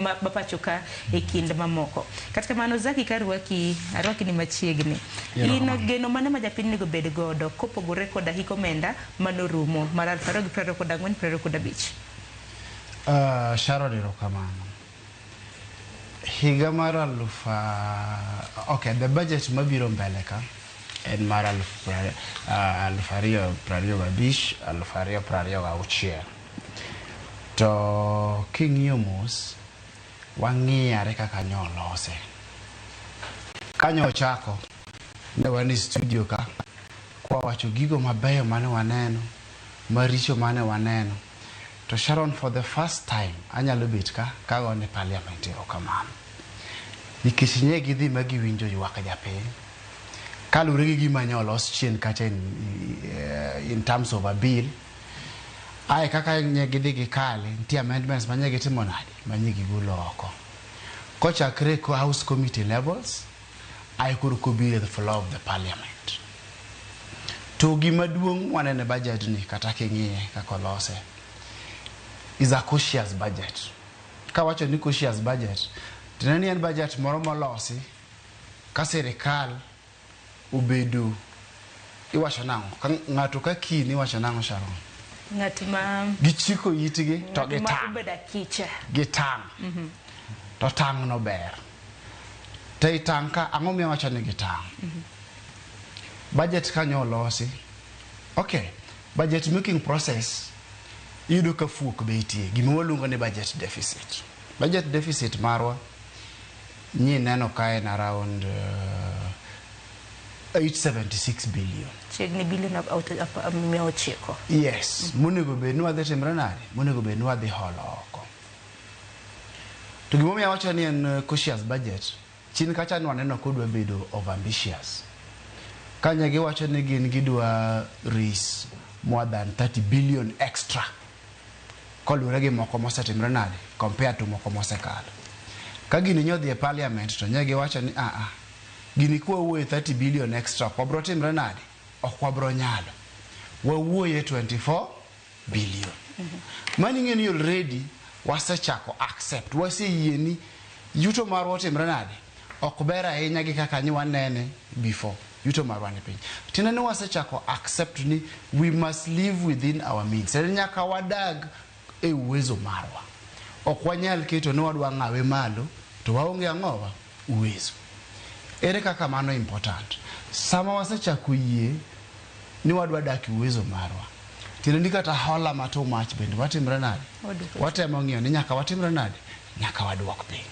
mapachoka e kind mamoko. Katika mano Zaki karwaki ni machiegni. Ino geno mane ma japiny nego bed godo kopogore koda hiko menda manorumo mar 2024-2025. Sharon erokamano. Higa mar okay, the budget mabiro mbele ka en mar 2025-2026. To king'iyo mos wang'iyare kaka nyolose. Kanyo ochako ne wan studio ka kwa wacho gigo mabeyo mane waneno, maricho mane waneno. To Sharon, for the first time anyalo bet ka gone parliament erokamano. Nikech nye gidhi magiwinjo ywak japiny. Kalure gi gima nyolos chien kacha in terms of a bill. Ai kaka nye gidhi gikale, nti amendments manye gitimo nade, manye gigulo oko. Kochakre ko House Committee levels, ai could be the floor of the parliament. To gima duong' wanene budget ni kata king'iye kakolose is a cautious budget. Kawacho ni cautious budget, tinani en budget moro molosi ka serikal ubedu iwacho nango ng'ato ka kini iwacho nango Sharon. Ngatima gichiko yitigi to gitang. To tang no ber. Te tanka ang'o mi wacho ni gitang. Budget kanyo olosi. Okay, budget making process yudo ka fuok beitie gima waluongo ni budget deficit. Budget deficit marwa nyi neno ka en around 876 billion. Chegni billion of miochiko. Yes, monego bed ni wadhi timre nade, monego bed ni wadhi holo oko. To gima omiyo awacho ni en cautious budget, chien kacha ni waneno kodwa bedo over ambitious. Kanya giwacho ni gin gidwa raise more than 30 billion extra. Kolure gi moko mosetimre nade compared to moko mosekalo. Ka gini nyodhi e parliament to nye giwacho ni gini kwa uwe 30 billion extra kwa bro timre nade okwa bro nyalo. Wa uwe 24 billion. Mani ngeni already wasechako accept wase yeni yuto marwa timre nade okbera ahinya gi kaka ni wanene before yuto marwa ni piny. Tinani wasechako accept ni we must live within our means. Nyaka wadag e uwezo marwa. Okwanyal keto ni wadwa ng'awe malo to waonge ang'owa uwezo. Ere kaka mano important. Sama wasechako yie ni wadwa dak uwezo marwa. Tinani kata hola mato mach bende watimre nade. Watemo ng'iyo ni nyaka watimre nade, nyaka wadwok piny.